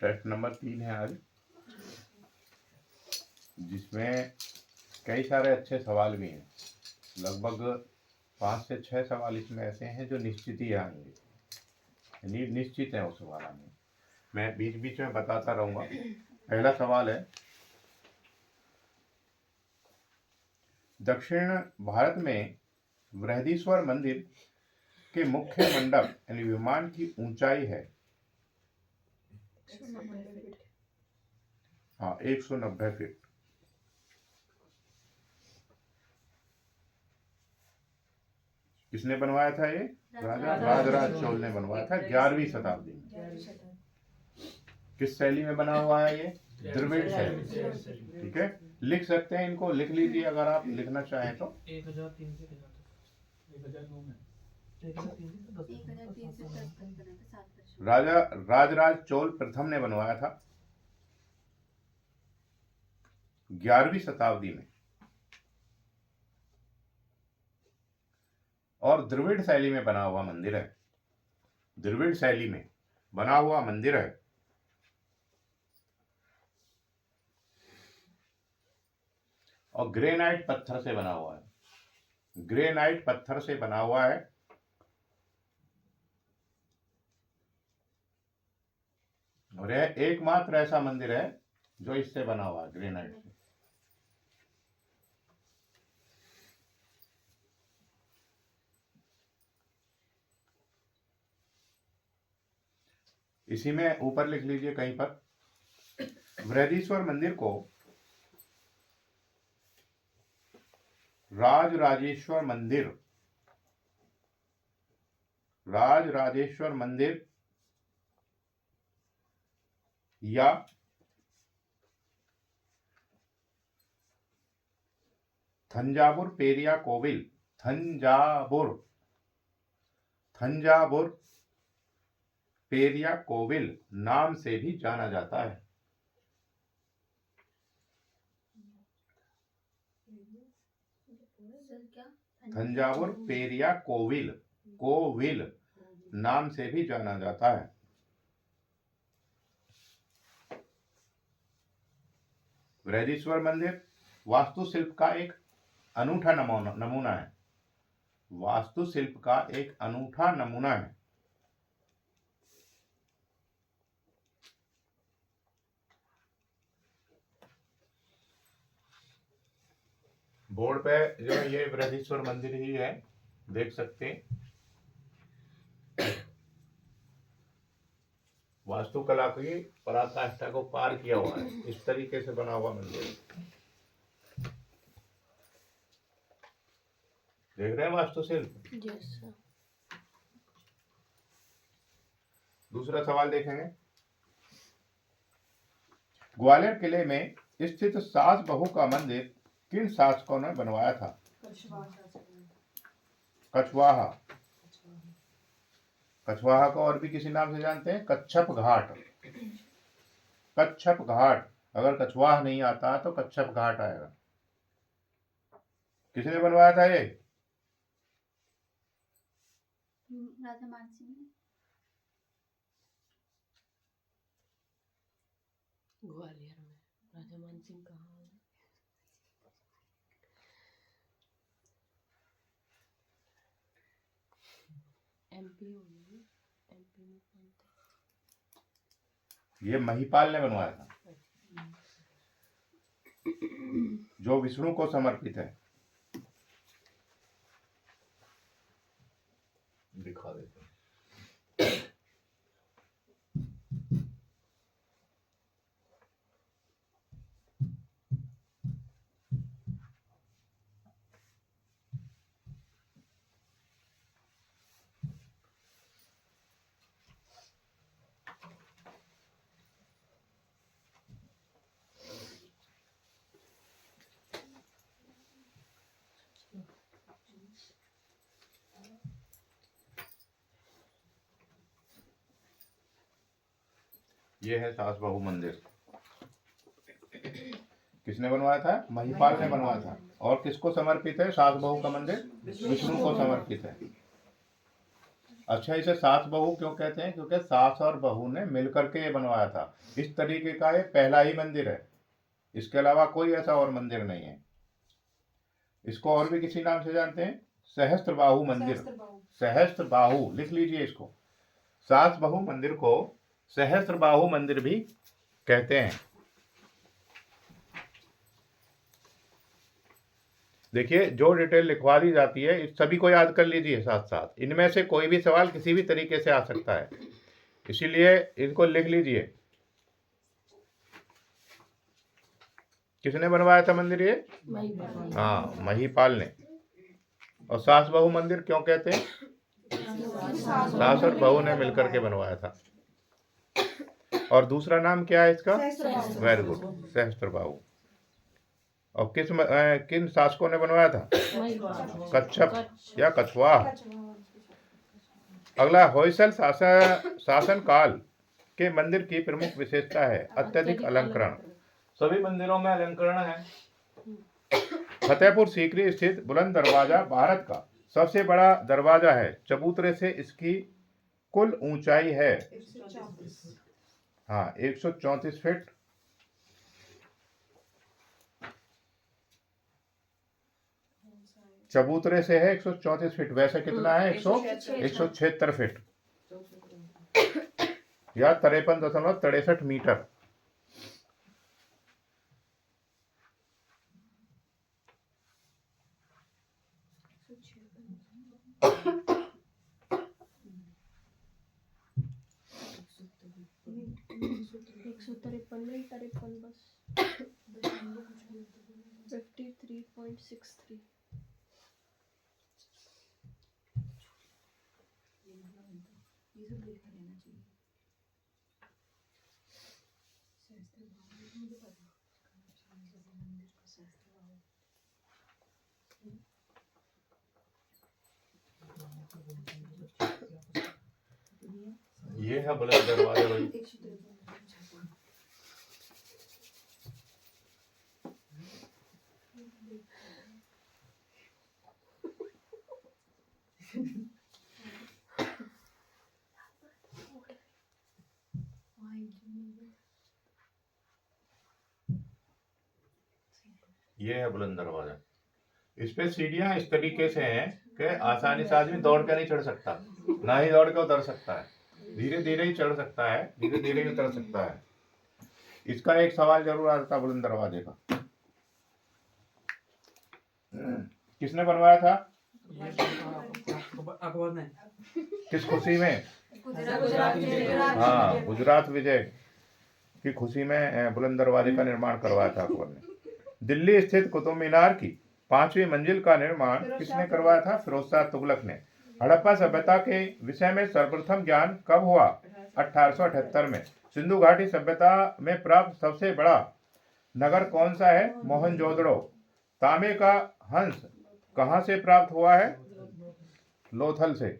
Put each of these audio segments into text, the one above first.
Test number 3 है आज, जिसमें कई सारे अच्छे सवाल भी हैं। लगभग 5 से 6 सवाल इसमें ऐसे हैं जो निश्चित ही आएंगे, यानी निश्चित है वो सवाल आने। मैं बीच बीच में बताता रहूँगा। पहला सवाल है, दक्षिण भारत में बृहदीश्वर मंदिर के मुख्य मंडप यानी विमान की ऊंचाई है? हाँ, 190 फीट। किसने बनवाया था ये? राजराज चोल ने बनवाया था 11वीं शताब्दी में। किस शैली में बना हुआ है ये? द्रविड़ शैली। ठीक है, लिख सकते हैं इनको, लिख लीजिए अगर आप लिखना चाहें तो। 1009 राजा राजराज चोल प्रथम ने बनवाया था 11वीं शताब्दी में, और द्रविड़ शैली में बना हुआ मंदिर है। द्रविड़ शैली में बना हुआ मंदिर है। और ग्रेनाइट पत्थर से बना हुआ है। ग्रेनाइट पत्थर से बना हुआ है। और यह एकमात्र ऐसा मंदिर है जो इससे बना हुआ है, ग्रेनाइट से। इसी में ऊपर लिख लीजिए कहीं पर, बृहदीश्वर मंदिर को राजराजेश्वर मंदिर या थंजावुर पेरिया कोविल, थंजावुर पेरिया कोविल नाम से भी जाना जाता है। थंजावुर पेरिया कोविल नाम से भी जाना जाता है। बृहदीश्वर मंदिर वास्तुशिल्प का एक अनूठा नमूना है। वास्तुशिल्प का एक अनूठा नमूना है। बोर्ड पे जो है ये बृहदीश्वर मंदिर ही है, देख सकते हैं। वास्तुकला की पराकाष्ठा को पार किया हुआ है, इस तरीके से बना हुआ मंदिर। देख रहे हैं वास्तुशिल्प? दूसरा सवाल देखेंगे, ग्वालियर किले में स्थित सास बहू का मंदिर किन शासकों ने बनवाया था? कछवाहा को और भी किसी नाम से जानते हैं, कच्छप घाट। अगर कछवाहा नहीं आता तो कच्छप घाट आएगा। किसने बनवाया था ये? राजा मानसिंह ने। ग्वालियर में राजा मानसिंह कहाँ है? एमपी होगी। एमपी में कौन था? ये महिपाल ने बनवाया था, जो विष्णु को समर्पित है। दिखा देते हैं। ये है सास बहू मंदिर। किसने बनवाया था? महिपाल ने बनवाया था। और किसको समर्पित है सास बहू का मंदिर? विष्णु को समर्पित है। अच्छा, इसे सास बहू क्यों कहते हैं? क्योंकि सास और बहू ने मिलकर के ये बनवाया था। इस तरीके का ये पहला ही मंदिर है, इसके अलावा कोई ऐसा और मंदिर नहीं है। इसको और भी किसी नाम से जानते हैं, सहस्त्रबाहु मंदिर। सहस्त्रबाहु लिख लीजिए इसको, सास बहू मंदिर को सहस्त्रबाहु मंदिर भी कहते हैं। देखिए, जो डिटेल लिखवा दी जाती है इस सभी को याद कर लीजिए साथ साथ। इनमें से कोई भी सवाल किसी भी तरीके से आ सकता है, इसीलिए इनको लिख लीजिए। किसने बनवाया था मंदिर ये? हाँ, महिपाल ने। और सास बहू मंदिर क्यों कहते हैं? सास और बहू ने मिलकर के बनवाया था। और दूसरा नाम क्या है इसका? Very good, Sahastrabahu. और किन शासकों ने बनवाया था? कच्छप या कछवा। अगला, होयसल शासन काल के मंदिर की प्रमुख विशेषता है अत्यधिक अलंकरण। सभी मंदिरों में अलंकरण है। फतेहपुर सीकरी स्थित बुलंद दरवाजा भारत का सबसे बड़ा दरवाजा है। चबूतरे से इसकी कुल ऊंचाई है 134 फीट। चबूतरे से है 134 फीट। वैसे कितना है? 176 फीट या 53.63 मीटर। बस 53.63। ये है बुलंद दरवाजा भाई। ये है बुलंद दरवाजा। इस पे सीढ़ियां इस तरीके से हैं कि आसानी से आदमी दौड़ के नहीं चढ़ सकता, ना ही दौड़ के उतर सकता है। धीरे धीरे ही चढ़ सकता है, धीरे धीरे ही उतर सकता है। इसका एक सवाल जरूर आता था बुलंद दरवाजे का, किसने बनवाया था? अकबर ने। किस खुशी में? हाँ, गुजरात विजय की खुशी में बुलंद दरवाजे का निर्माण करवाया था अकबर ने। दिल्ली स्थित कुतुब मीनार की 5वीं मंजिल का निर्माण किसने करवाया था? फिरोजशाह तुगलक ने। हड़प्पा सभ्यता के विषय में सर्वप्रथम ज्ञान कब हुआ? 1878 में। सिंधु घाटी सभ्यता में प्राप्त सबसे बड़ा नगर कौन सा है? मोहनजोदड़ो। तांबे का हंस कहाँ से प्राप्त हुआ है? लोथल से।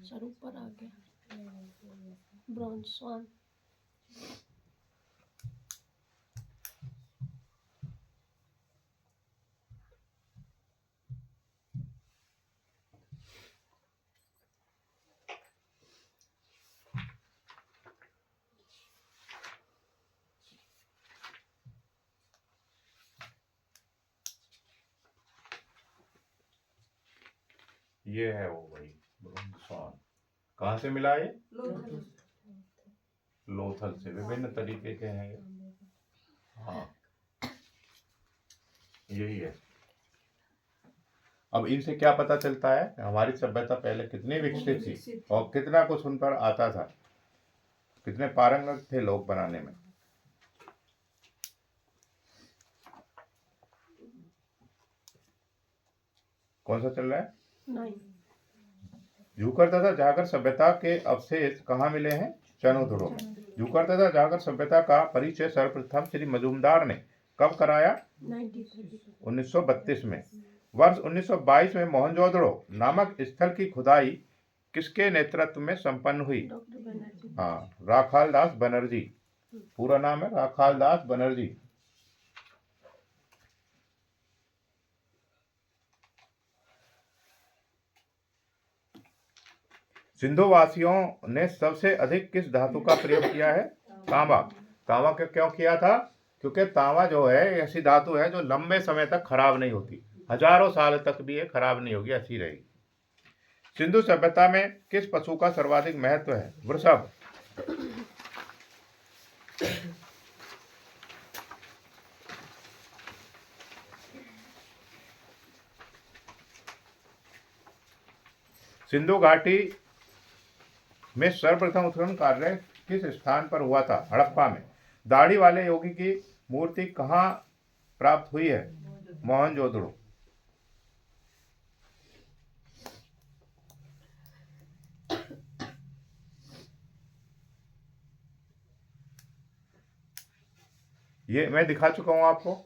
सर ऊपर आ गया। ब्रॉन्ज स्वान। ये है वो भाई ब्रॉन्ज स्वान। कहाँ से मिला ये? लोथल से। विभिन्न तरीके के हैं ये। हाँ, यही है। अब इनसे क्या पता चलता है हमारी सभ्यता पहले कितनी विकसित थी और कितना कुछ उन पर आता था, कि कितने पारंगत थे लोग बनाने में। कौन सा चल रहा है? नहीं। झूकर तथा जागर सभ्यता के अवशेष कहाँ मिले हैं? चनोदड़ो में। झूकर तथा जागर सभ्यता का परिचय सर्वप्रथम श्री मजूमदार ने कब कराया? 1932 में। वर्ष 1922 में मोहनजोदड़ो नामक स्थल की खुदाई किसके नेतृत्व में संपन्न हुई? डॉक्टर बनर्जी। हाँ, राखाल दास बनर्जी। पूरा नाम है राखाल दास बनर्जी। सिंधु वासियों ने सबसे अधिक किस धातु का प्रयोग किया है? तांबा। तांबा क्यों किया था? क्योंकि तांबा जो है ऐसी धातु है जो लंबे समय तक खराब नहीं होती, हजारों साल तक भी ये खराब नहीं होगी, अच्छी रहेगी। सिंधु सभ्यता में किस पशु का सर्वाधिक महत्व है? वृषभ। सिंधु घाटी में सर्वप्रथम उत्खनन कार्य किस स्थान पर हुआ था? हड़प्पा में। दाढ़ी वाले योगी की मूर्ति कहाँ प्राप्त हुई है? मोहनजोदड़ो। ये मैं दिखा चुका हूं, आपको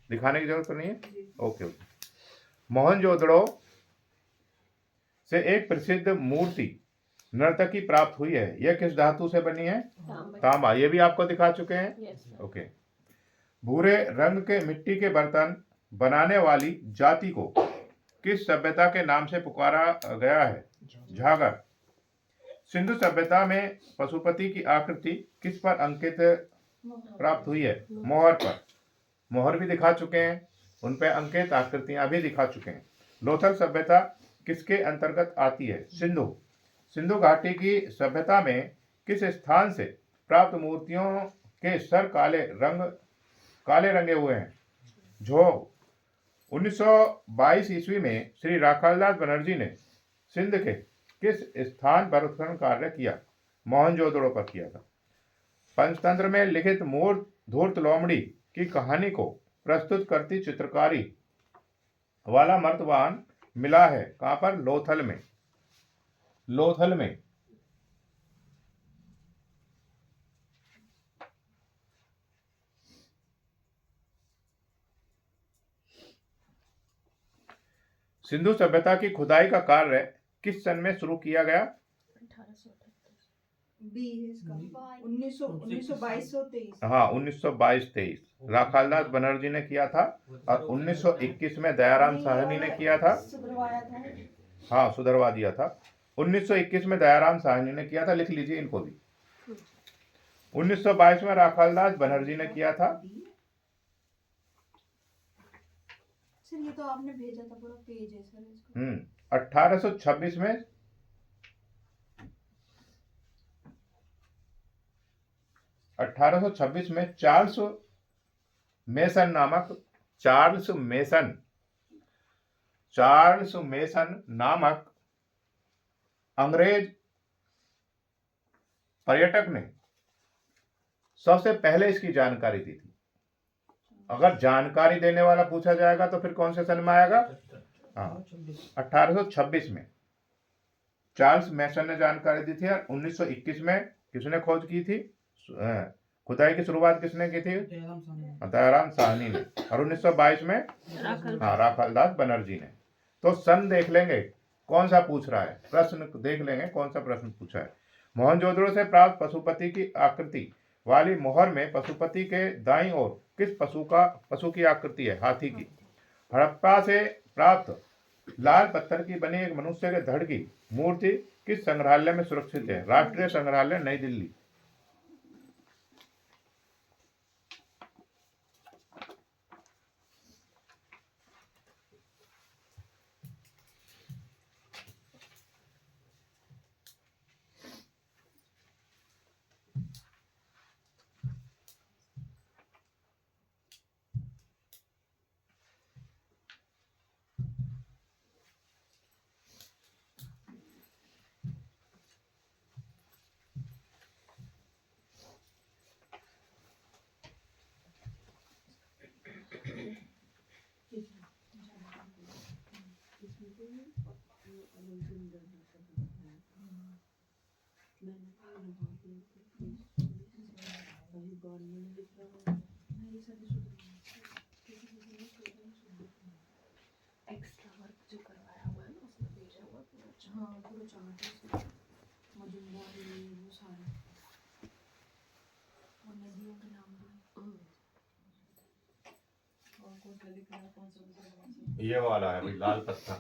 दिखाने की जरूरत तो नहीं है। Okay okay. मोहनजोदड़ो से एक प्रसिद्ध मूर्ति नर्तकी प्राप्त हुई है, यह किस धातु से बनी है? तांबा। ये भी आपको दिखा चुके हैं। ओके। भूरे रंग के मिट्टी के बर्तन बनाने वाली जाति को किस सभ्यता के नाम से पुकारा गया है? झागर। सिंधु सभ्यता में पशुपति की आकृति किस पर अंकित प्राप्त हुई है? मोहर पर। मोहर भी दिखा चुके हैं, उन पर अंकित आकृतियां भी दिखा चुके हैं। लोथल सभ्यता किसके अंतर्गत आती है? सिंधु। सिंधु घाटी की सभ्यता में किस स्थान से प्राप्त मूर्तियों के सर काले रंगे हुए हैं? झोग। 1922 ईस्वी में श्री राखालदास बनर्जी ने सिंध के किस स्थान पर उत्खनन कार्य किया? मोहनजोदड़ो पर किया था। पंचतंत्र में लिखित मूर्त धूर्त लोमड़ी की कहानी को प्रस्तुत करती चित्रकारी वाला मर्तबान मिला है कहां पर? लोथल में। लोथल में। सिंधु सभ्यता की खुदाई का कार्य किस सन में शुरू किया गया? 1922। हाँ, 1922-23 राखालदास बनर्जी ने किया था, और 1921 में दयाराम साहनी ने किया था। हाँ, सुधरवा दिया था। 1921 में दयाराम साहनी ने किया था, लिख लीजिए इनको भी। 1922 में राखालदास बनर्जी ने किया था। सर ये तो आपने भेजा था, पूरा पेज है सर इसका। 1826 में 1826 में चार्ल्स मेसन नामक अंग्रेज पर्यटक ने सबसे पहले इसकी जानकारी दी थी। अगर जानकारी देने वाला पूछा जाएगा तो फिर कौन से सन में आएगा? हाँ, 1826 में चार्ल्स मेसन ने जानकारी दी थी, और 1921 में किसने खोज की थी? खुदाई की शुरुआत किसने की थी? दयाराम साहनी ने। और 1922 में राखालदास बनर्जी ने। तो सन देख लेंगे कौन सा पूछ रहा है, प्रश्न देख लेंगे कौन सा प्रश्न पूछा है। मोहनजोदड़ो से प्राप्त पशुपति की आकृति वाली मोहर में पशुपति के दाईं ओर किस पशु की आकृति है? हाथी की। हड़प्पा से प्राप्त लाल पत्थर की बनी एक मनुष्य के धड़ की मूर्ति किस संग्रहालय में सुरक्षित है? राष्ट्रीय संग्रहालय, नई दिल्ली। ये वाला है भाई, लाल पत्थर।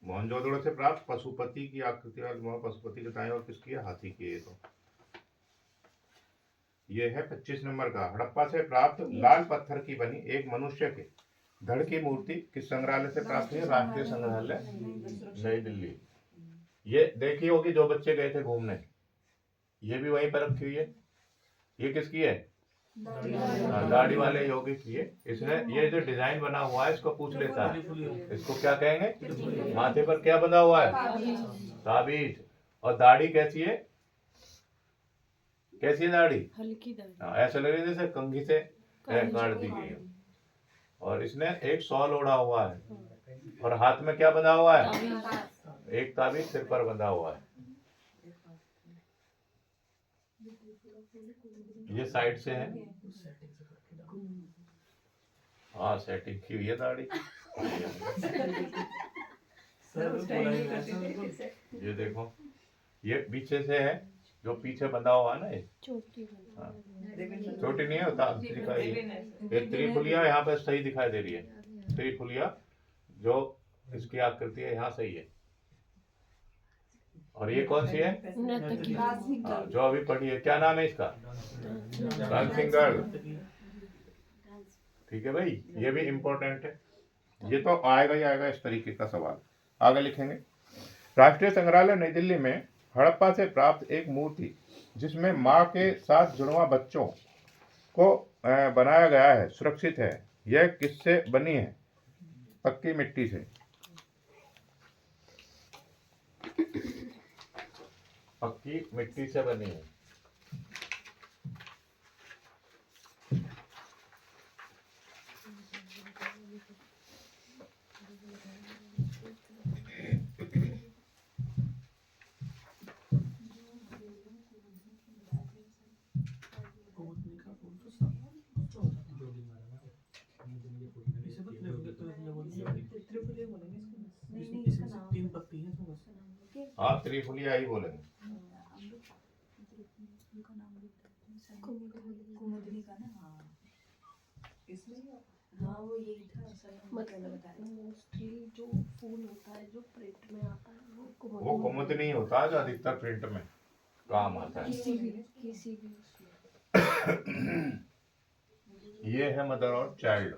मोहनजोदड़ो से प्राप्त पशुपति की आकृति वाले पशुपति के दाएं और किसकी है? हाथी की है। तो ये है 25 नंबर का। हड़प्पा से प्राप्त लाल पत्थर की बनी एक मनुष्य के धड़ की मूर्ति किस संग्रहालय से प्राप्त हुई? राष्ट्रीय संग्रहालय नई दिल्ली। ये देखी होगी जो बच्चे गए थे घूमने, ये भी वहीं पर रखी हुई है। ये किसकी है? दाढ़ी वाले योगी की है। इसने ये जो डिजाइन बना हुआ है इसको पूछ लेता है, इसको क्या कहेंगे? माथे पर क्या बंधा हुआ है? ताबीज। और दाढ़ी कैसी है? कैसी है दाढ़ी? हल्की दाढ़ी। ऐसा लग रहा है जैसे कंघी से काट दी गई है। और इसने एक शॉल ओढ़ा हुआ है और हाथ में क्या बंधा हुआ है? एक ताबीज सिर पर बंधा हुआ है। ये साइड से है। हाँ, सेटिंग की हुई है दाढ़ी। ये देखो, ये पीछे से है, जो पीछे बंधा हुआ है ना, ये चोटी छोटी नहीं है, होता दिखाई। ये त्रिफुलिया यहाँ पे सही दिखाई दे रही है। त्रिफुलिया जो इसकी आकृति है यहाँ सही है। और ये कौन सी है? हाँ, जो अभी पढ़ी है, क्या नाम है इसका? Dancing girl. ठीक है भाई, ये भी इम्पोर्टेंट है। ये तो आएगा ही आएगा इस तरीके का सवाल। आगे लिखेंगे। राष्ट्रीय संग्रहालय नई दिल्ली में हड़प्पा से प्राप्त एक मूर्ति जिसमें मां के साथ जुड़वा बच्चों को बनाया गया है सुरक्षित है। यह किससे बनी है? पक्की मिट्टी से। पक्की मिट्टी से बनी है। हाँ, त्रिफुलिया ही बोलेंगे। मोस्टली जो फूल होता है जो प्रिंट में आता है वो कुमुदनी होता है जो अधिकतर प्रिंट में काम आता है। किसी भी ये है मदर और चाइल्ड।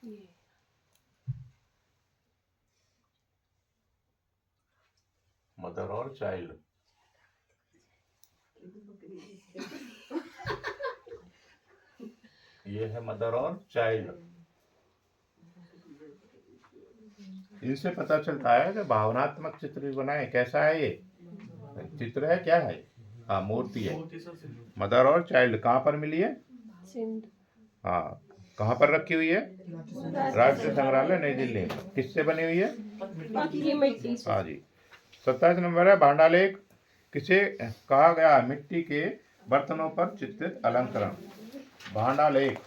ये मदर और चाइल्ड। ये है मदर और चाइल्ड। इनसे पता चलता है कि भावनात्मक चित्र भी बनाए। कैसा है ये चित्र? है क्या है? हाँ, मूर्ति है। मदर और चाइल्ड कहाँ पर मिली है? हाँ, कहाँ पर रखी हुई है? राष्ट्रीय संग्रहालय नई दिल्ली में। किससे बनी हुई है? हाँ जी। 27 नंबर है। भांडालेख किसे कहा गया? मिट्टी के बर्तनों पर चित्रित अलंकरण। भांडालेख।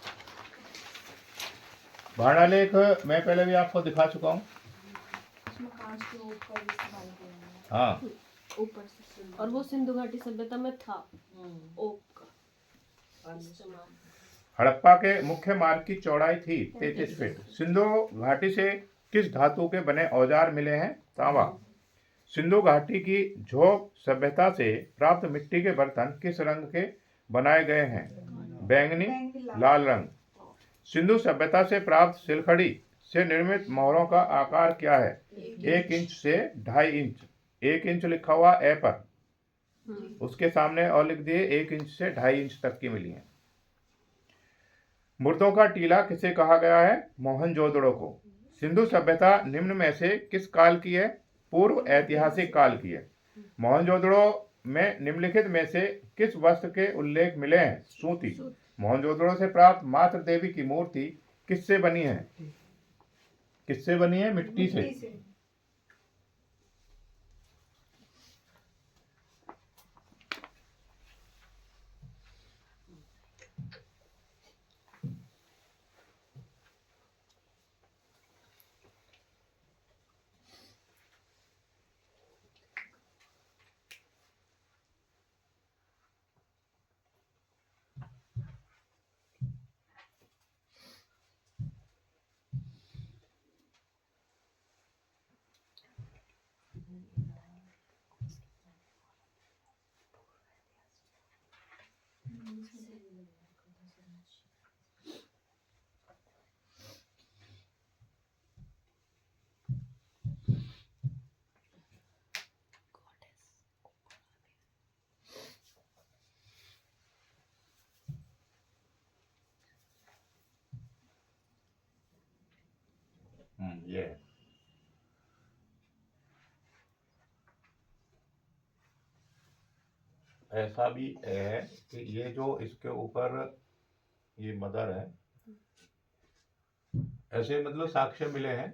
भांडालेख मैं पहले भी आपको दिखा चुका हूँ। हाँ, ऊपर से। और वो सिंधु घाटी सभ्यता में था ओक का इस्तेमाल। हड़प्पा के मुख्य मार्ग की चौड़ाई थी 33 फीट। सिंधु घाटी से किस धातु के बने औजार मिले हैं? तांबा। सिंधु घाटी की झोंक सभ्यता से प्राप्त मिट्टी के बर्तन किस रंग के बनाए गए हैं? बैंगनी, लाल रंग। सिंधु सभ्यता से प्राप्त सिलखड़ी से निर्मित मोहरों का आकार क्या है? 1 इंच से 2.5 इंच। 1 इंच लिखा हुआ ए पर, उसके सामने और लिख दिए 1 इंच से 2.5 इंच तक की मिली है। मुर्दों का टीला किसे कहा गया है? मोहनजोदड़ो को। सिंधु सभ्यता निम्न में से किस काल की है? पूर्व ऐतिहासिक काल की है। मोहनजोदड़ो में निम्नलिखित में से किस वस्त्र के उल्लेख मिले हैं? सूती। मोहनजोदड़ो से प्राप्त मातृ देवी की मूर्ति किससे बनी है? किससे बनी है? मिट्टी से। ये है। ऐसा भी है कि ये जो इसके ऊपर ये मदर है, ऐसे मतलब साक्ष्य मिले हैं।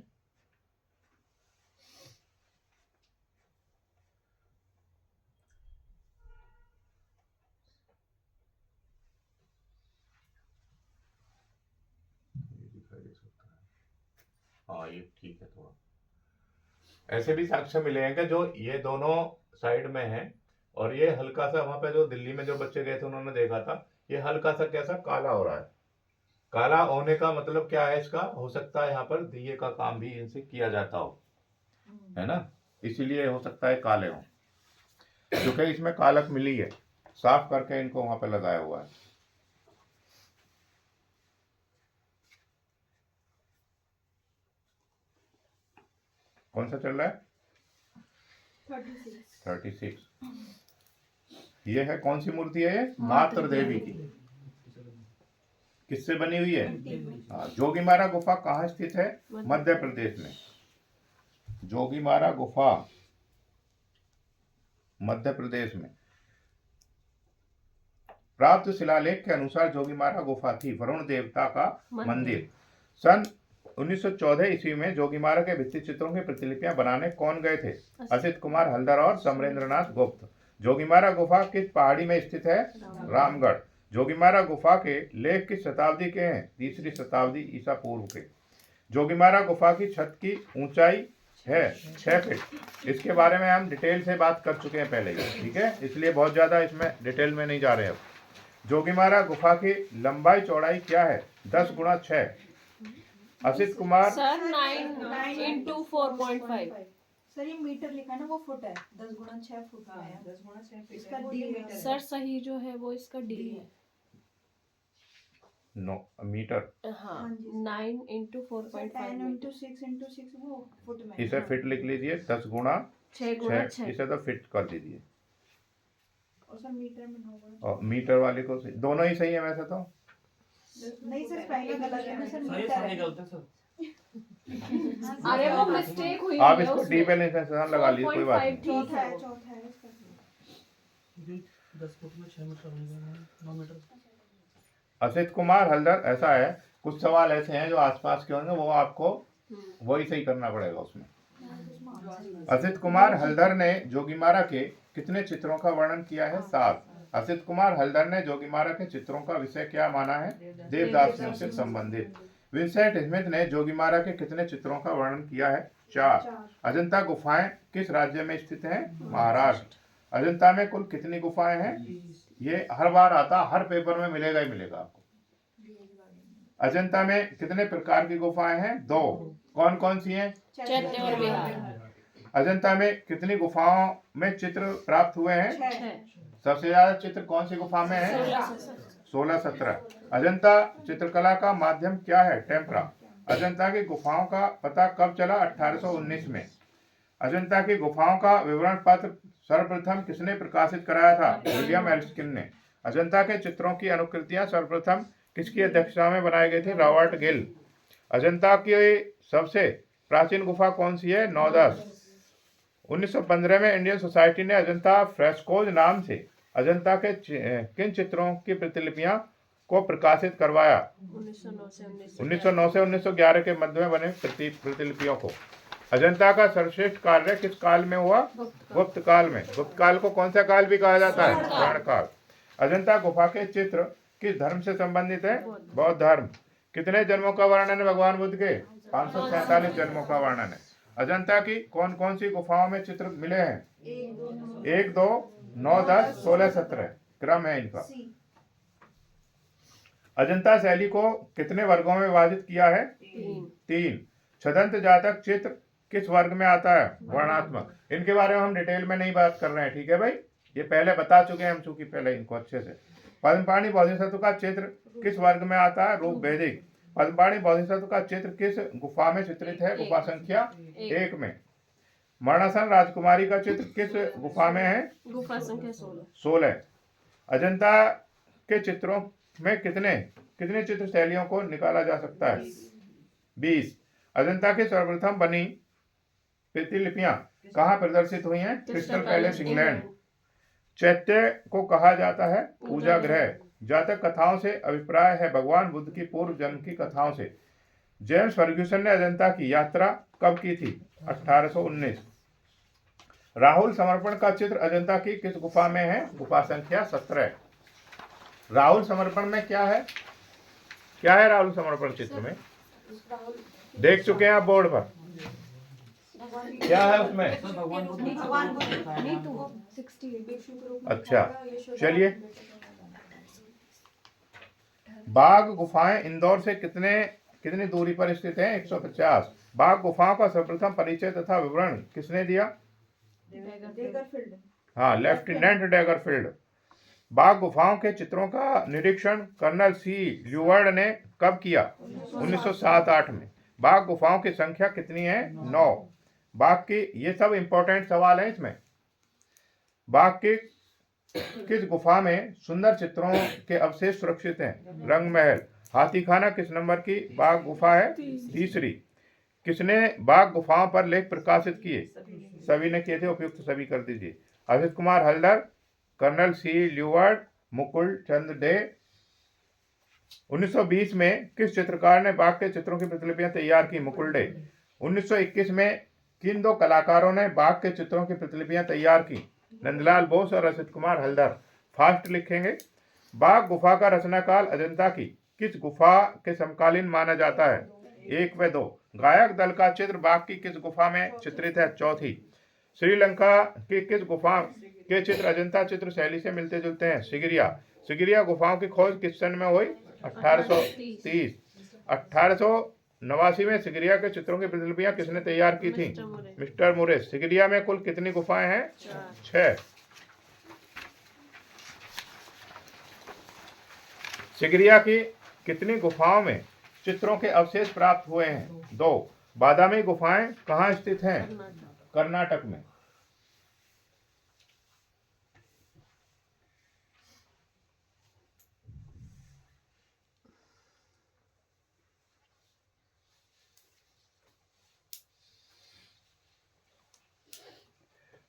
ये दिखाई दे सकता है, हाँ ये ठीक है थोड़ा। ऐसे भी साक्ष्य मिले हैं कि जो ये दोनों साइड में है, और ये हल्का सा वहां पे जो दिल्ली में जो बच्चे गए थे उन्होंने देखा था, ये हल्का सा कैसा काला हो रहा है। काला होने का मतलब क्या है इसका, हो सकता है यहाँ पर दिए का काम भी इनसे किया जाता हो, है ना, इसीलिए हो सकता है काले हो, क्योंकि इसमें कालक मिली है, साफ करके इनको वहां पे लगाया हुआ है। कौन सा चल रहा है? 36। ये है कौन सी मूर्ति है? ये मातृ देवी की। किससे बनी हुई है? हाँ। जोगीमारा गुफा कहाँ स्थित है? मध्य प्रदेश में। जोगीमारा गुफा मध्य प्रदेश में। प्राप्त शिलालेख के अनुसार जोगीमारा गुफा थी वरुण देवता का मंदिर। सन 1914 ईस्वी में जोगीमारा के भित्ति चित्रों की प्रतिलिपियां बनाने कौन गए थे? असित कुमार हल्दर और समरेंद्रनाथ गुप्त। जोगीमारा गुफा किस पहाड़ी में स्थित है? रामगढ़। जोगीमारा गुफा के लेख किस शताब्दी के हैं? 3री शताब्दी ईसा पूर्व के। जोगीमारा गुफा की छत की ऊंचाई है 6 फीट। इसके बारे में हम डिटेल से बात कर चुके हैं पहले ही, ठीक है, इसलिए बहुत ज्यादा इसमें डिटेल में नहीं जा रहे अब। जोगीमारा गुफा की लंबाई चौड़ाई क्या है? 10 गुणा 6। Asit Kumar sir 9 into 4.5। Sir ये मीटर लिखा है ना, वो फुट है। 10 गुणा 6 फुट में है। 10 गुणा 6 फीट इसका है, वो डी ये है। मीटर है। सर सही जो है वो इसका डी है। No mitral. हाँ हाँ जी। 9 इंटू 10 4.5 इंटू 6 इंटू 6 वो फुट में। इसे फिट लिख लीजिए। 10 गुणा 6 गुणा 6, 6। इसे तो फिट कर दीजिए। और सर मीटर में 9 गुणा। और मीटर वाले को दोनों ही सही है वैसे तो। नहीं सर पहला गलत है ना सर, सही मीटर सारे है। गलत है सर। अरे वो मिस्टेक हुई आप है इसको उसमें। डी पे निशान लगा लीजिए, कोई बात 4.5 नहीं। ठीक चौथा है है, वो। चौथा है इसका। क्योंकि 10 फुट में 6 मीटर होंगे, 9 मीटर। असित कुमार हल्दर, ऐसा है कुछ सवाल ऐसे हैं जो आसपास के होंगे, वो आपको वही सही करना पड़ेगा उसमें। असित कुमार हल्दर ने जोगीमारा के कितने चित्रों का वर्णन किया है? 7। असित कुमार हल्दर ने जोगीमारा के चित्रों का विषय क्या माना है? देवदासियों से संबंधित। विंसेंट स्मिथ ने जोगीमारा के कितने चित्रों का वर्णन किया है? 4। अजंता गुफाएं किस राज्य में स्थित हैं? महाराष्ट्र। अजंता में कुल कितनी गुफाएं हैं? ये हर बार आता, हर पेपर में मिलेगा ही मिलेगा आपको। अजंता में कितने प्रकार की गुफाएं हैं? 2। कौन कौन सी हैं? चैत्य और विहार। अजंता में कितनी गुफाओं में चित्र प्राप्त हुए हैं? 6। सबसे ज्यादा चित्र कौन सी गुफा में है? 16-17। अजंता चित्रकला का माध्यम क्या है? टेम्परा। अजंता की गुफाओं का पता कब चला? 1819 में। अजंता की गुफाओं का विवरण पत्र सर्वप्रथम किसने प्रकाशित कराया था? विलियम एरिस्किन ने। अजंता के चित्रों की अनुकृतियां सर्वप्रथम किसकी अध्यक्षता में बनाए गए थे? रॉबर्ट गिल। अजंता की सबसे प्राचीन गुफा कौन सी है? नौदस। 1915 में इंडियन सोसाइटी ने अजंता फ्रेस्कोज नाम से अजंता के किन चित्रों की प्रतिलिपियां को प्रकाशित करवाया? 1909 से 1911 के मध्य में बने प्रतिलिपियों को। अजंता का सर्वश्रेष्ठ कार्य किस काल में हुआ? गुप्त काल में। गुप्त काल को कौन सा काल भी कहा जाता है? स्वर्ण काल। अजंता गुफा के चित्र किस धर्म से संबंधित है? बौद्ध धर्म। कितने जन्मों का वर्णन है भगवान बुद्ध के? 547 जन्मों का वर्णन है। अजंता की कौन कौन सी गुफाओं में चित्र मिले हैं? 1, 2, 9, 10, 16, 17 क्रम है इनका। अजंता शैली को कितने वर्गों में विभाजित किया है? 3। छदंत जातक चित्र किस वर्ग में आता है? वर्णात्मक। इनके बारे में हम डिटेल में नहीं बात कर रहे हैं, ठीक है भाई, ये पहले बता चुके हैं हम, चूंकि पहले इनको अच्छे से। पद्मपाणि बोधिसत्व का चित्र किस वर्ग में आता है? रूप वैदिक। पद्मपाणि बोधिसत्व का चित्र किस गुफा में चित्रित है? गुफा संख्या 1 में। मरणासन राजकुमारी का चित्र किस गुफा में है? गुफा संख्या 16। अजंता के चित्रों में कितने चित्र शैलियों को निकाला जा सकता है? 20। अजंता की सर्वप्रथम बनी प्रतिलिपियां कहाँ प्रदर्शित हुई हैं? Crystal palace, England. चैत्य को कहा जाता है पूजा गृह। जातक कथाओं से अभिप्राय है भगवान बुद्ध की पूर्व जन्म की कथाओं से। जेम्स फर्ग्यूसन ने अजंता की यात्रा कब की थी? 1819। राहुल समर्पण का चित्र अजंता की किस गुफा में है? गुफा संख्या 17। राहुल समर्पण में क्या है? क्या है राहुल समर्पण चित्र में? देख चुके हैं आप बोर्ड पर, क्या है उसमें? भगवान को भगवान बुद्ध नहीं तो 68 भिक्षु के रूप में अच्छा, दिखाया, यशोदा चलिए। के बेटे का नाम। बाघ गुफाएं इंदौर से कितनी दूरी पर स्थित हैं? 150। बाघ गुफाओं का सर्वप्रथम परिचय तथा विवरण किसने दिया? डेगरफील्ड। हाँ, लेफ्टिनेंट डेगरफील्ड। बाघ गुफाओं के चित्रों का निरीक्षण कर्नल सी ल्यूवर्ड ने कब किया? 1907-8 में। बाघ गुफाओं की संख्या कितनी है? 9। बाघ की, ये सब इंपॉर्टेंट सवाल है इसमें। बाघ की किस गुफा में सुंदर चित्रों के अवशेष सुरक्षित हैं? रंग महल। हाथीखाना किस नंबर की बाघ गुफा है? तीसरी। किसने बाघ गुफाओं पर लेख प्रकाशित किए? सभी ने किए थे, उपयुक्त सभी कर दीजिए। अजित कुमार हल्दर, कर्नल सी ल्यूवर्ड, मुकुल चंद डे। 1920 में किस चित्रकार ने बाघ के चित्रों की प्रतिलिपियां तैयार की? मुकुल डे। 1921 में किन दो कलाकारों ने बाघ के चित्रों की प्रतिलिपियां तैयार की? नंदलाल बोस और असित कुमार हल्दर। फास्ट लिखेंगे। बाघ गुफा का रचनाकाल अजंता की किस गुफा के समकालीन माना जाता है? 1 व 2। गायक दल का चित्र बाघ की किस गुफा में चित्रित है? चौथी। श्रीलंका की किस गुफा के चित्र अजंता चित्र शैली से मिलते जुलते हैं? सिगिरिया। सिगिरिया गुफाओं की खोज किस सन में हुई? 1830। 1889 में सिगिरिया के चित्रों की प्रतिलिपियां किसने तैयार की थी? मिस्टर मुरे। सिगिरिया में कुल कितनी गुफाएं हैं? 6। सिगिरिया की कितनी गुफाओं में चित्रों के अवशेष प्राप्त हुए हैं? 2। बादामी गुफाएं कहाँ स्थित हैं? कर्नाटक में।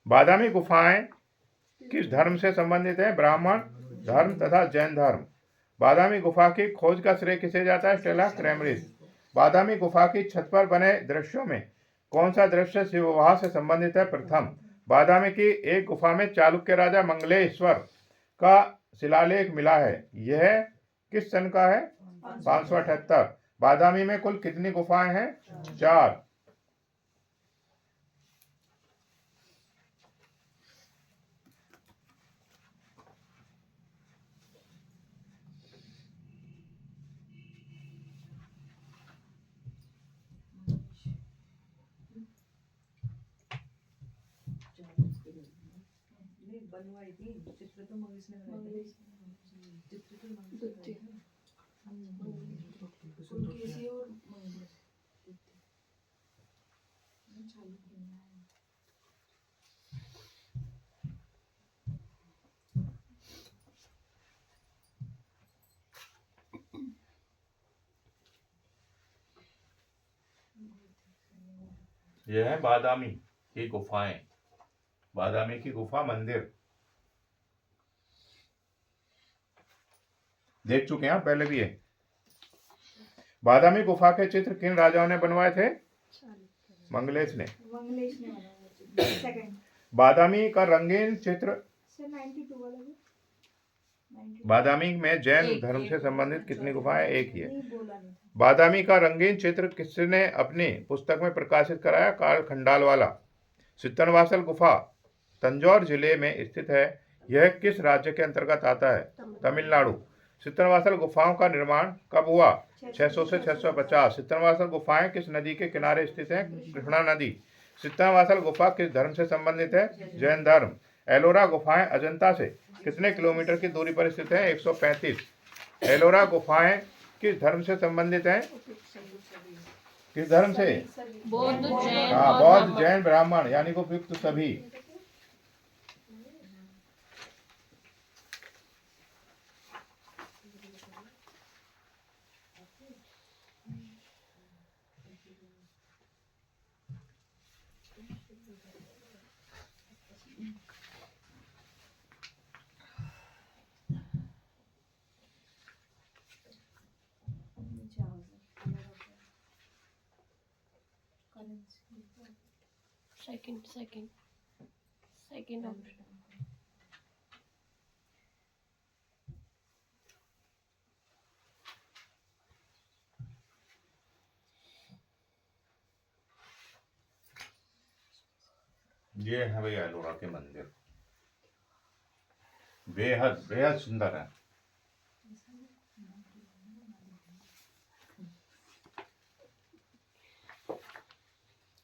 बादामी गुफाएं किस धर्म से संबंधित हैं? ब्राह्मण धर्म तथा जैन धर्म। बादामी गुफा की खोज का श्रेय किसे जाता है? स्टेला क्रैमरिस। बादामी गुफा की छत पर बने दृश्यों में कौन सा दृश्य शिव विवाह से संबंधित है? प्रथम। बादामी की एक गुफा में चालुक्य राजा मंगलेश्वर का शिलालेख मिला है, यह किस सन का है? 578। बादामी में कुल कितनी गुफाएं हैं? 4। बनवाई थी चित्र तो मंगेश ने बनाई थी। चित्र तो मंगेश ने किसी और मंगेश चालू करना है। यह है बादामी की गुफाएं। बादामी की गुफा मंदिर देख चुके हैं आप पहले भी है। बादामी गुफा के चित्र किन राजाओं ने बनवाए थे? मंगलेश ने। मंगलेश ने बनाया सेकंड। बादामी का रंगीन चित्र। सर 92 वाला भी 92 बादामी में जैन धर्म से संबंधित कितनी गुफाएं? एक ही है। नहीं बोला नहीं था। बादामी का रंगीन चित्र किसने अपनी पुस्तक में प्रकाशित कराया? कार्ल खंडालवाला। सित्तनवासल गुफा तंजौर जिले में स्थित है, यह किस राज्य के अंतर्गत आता है? तमिलनाडु। सित्तनवासल गुफाओं का निर्माण कब हुआ? 600 से 650। सित्तनवासल गुफाएं किस नदी के किनारे स्थित हैं? कृष्णा नदी। सित्तनवासल गुफा किस धर्म से संबंधित है? जैन धर्म। एलोरा गुफाएं अजंता से कितने किलोमीटर की दूरी पर स्थित है? 135। एलोरा गुफाएं किस धर्म से संबंधित हैं? किस धर्म से? बौद्ध जैन हाँ, और बौद्ध ब्राह्मण। जैन ब्राह्मण यानी को उपयुक्त सभी। Second second second option. ये है भैया एलोरा के मंदिर, बेहद बेहद सुंदर है।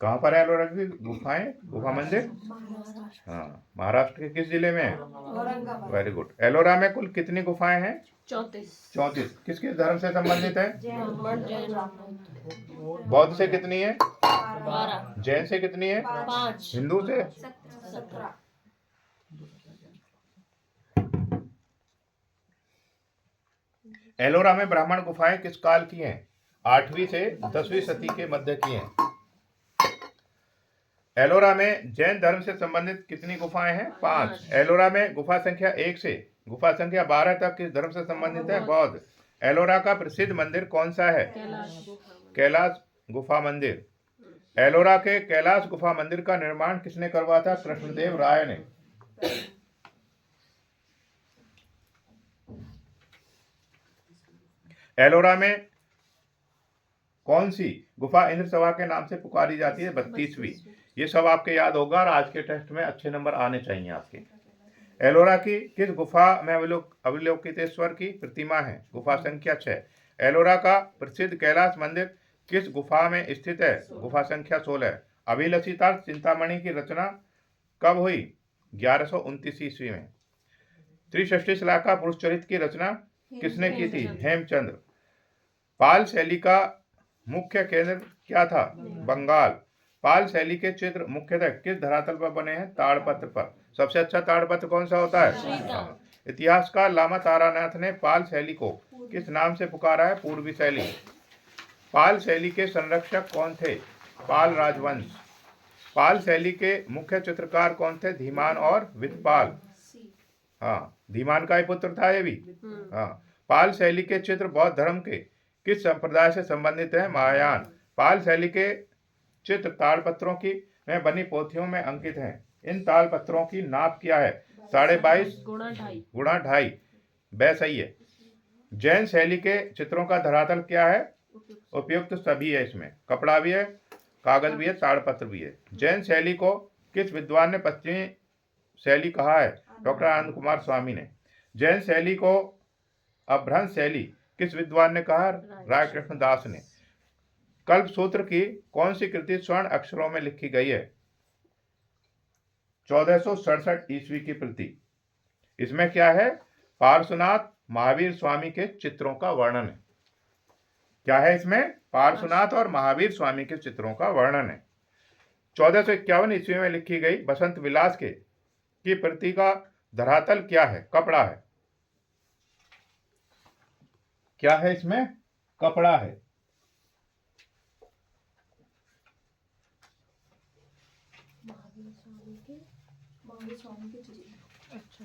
कहाँ पर है एलोरा की गुफाएं, गुफा मंदिर? हाँ, महाराष्ट्र के किस जिले में है? औरंगाबाद। Very good. एलोरा में कुल कितनी गुफाएं हैं? 34। 34। किस किस धर्म से संबंधित है? ब्राह्मण जैन बौद्ध से कितनी है? 12। जैन से कितनी है? 5। हिंदू से? 17। एलोरा में ब्राह्मण गुफाएं किस काल की हैं? 8वीं से 10वीं सदी के मध्य की हैं। एलोरा में जैन धर्म से संबंधित कितनी गुफाएं हैं? 5। एलोरा में गुफा संख्या 1 से गुफा संख्या 12 तक किस धर्म से संबंधित है? बौद्ध। एलोरा का प्रसिद्ध मंदिर कौन सा है? कैलाश गुफा मंदिर। एलोरा के कैलाश गुफा मंदिर का निर्माण किसने करवाया था? कृष्णदेव राय ने। एलोरा में कौन सी गुफा इंद्र सभा के नाम से पुकारी जाती है? 32वीं। ये सब आपके याद होगा और आज के टेस्ट में अच्छे नंबर आने चाहिए आपके। एलोरा की किस गुफा में अवलोकितेश्वर की प्रतिमा है? गुफा संख्या 6। एलोरा का प्रसिद्ध कैलाश मंदिर किस गुफा में स्थित है? गुफा संख्या 16। अभिलषितार्थ चिंतामणि की रचना कब हुई? 1129 ईस्वी में। त्रिषष्ठी शिला पुरुष चरित्र की रचना किसने की थी? हेमचंद्र। पाल शैली का मुख्य केंद्र क्या था? बंगाल। पाल शैली के चित्र मुख्यतः किस धरातल पर बने हैं? ताड़पत्र पर। सबसे अच्छा ताड़पत्र कौन सा होता है? इतिहासकार लामा तारानाथ ने पाल शैली को किस नाम से पुकारा है? पूर्वी शैली। पाल शैली के संरक्षक कौन थे? पाल राजवंश। पाल शैली के मुख्य चित्रकार कौन थे? धीमान और वितपाल। हाँ, धीमान का ही पुत्र था ये भी। हाँ। पाल शैली के चित्र बौद्ध धर्म के किस संप्रदाय से संबंधित है? महायान। पाल शैली के चित्र ताड़पत्रों की में बनी पोथियों में अंकित हैं। इन ताड़पत्रों की नाप क्या है? 22.5 गुणा 2.5। वह सही है। जैन शैली के चित्रों का धरातल क्या है? उपयुक्त सभी है। इसमें कपड़ा भी है, कागज भी है, ताड़पत्र भी है। जैन शैली को किस विद्वान ने पश्चिमी शैली कहा है? डॉक्टर आनंद कुमार स्वामी ने। जैन शैली को अभ्रंश शैली किस विद्वान ने कहा? राय कृष्ण दास ने। कल्प सूत्र की कौन सी कृति स्वर्ण अक्षरों में लिखी गई है? 1467 ईस्वी की कृति। इसमें क्या है? पार्श्वनाथ महावीर स्वामी के चित्रों का वर्णन है। क्या है इसमें? पार्श्वनाथ और महावीर स्वामी के चित्रों का वर्णन है। 1451 ईस्वी में लिखी गई बसंत विलास की प्रति का धरातल क्या है? कपड़ा है। क्या है इसमें? कपड़ा है। महावीर स्वामी के चित्र। अच्छा।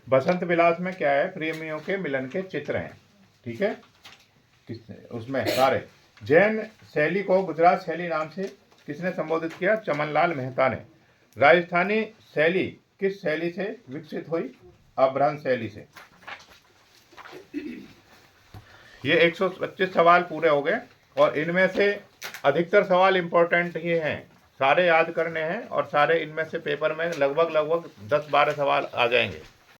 बसंत विलास में क्या है? प्रेमियों के मिलन के चित्र हैं। ठीक है, उसमें सारे। जैन शैली को गुजरात शैली नाम से किसने संबोधित किया? चमनलाल मेहता ने। राजस्थानी शैली किस शैली से विकसित हुई? अभ्रंश शैली से। ये 125 सवाल पूरे हो गए और इनमें से अधिकतर सवाल इम्पोर्टेंट ही हैं, सारे याद करने हैं और सारे इनमें से पेपर में लगभग 10-12 सवाल आ जाएंगे।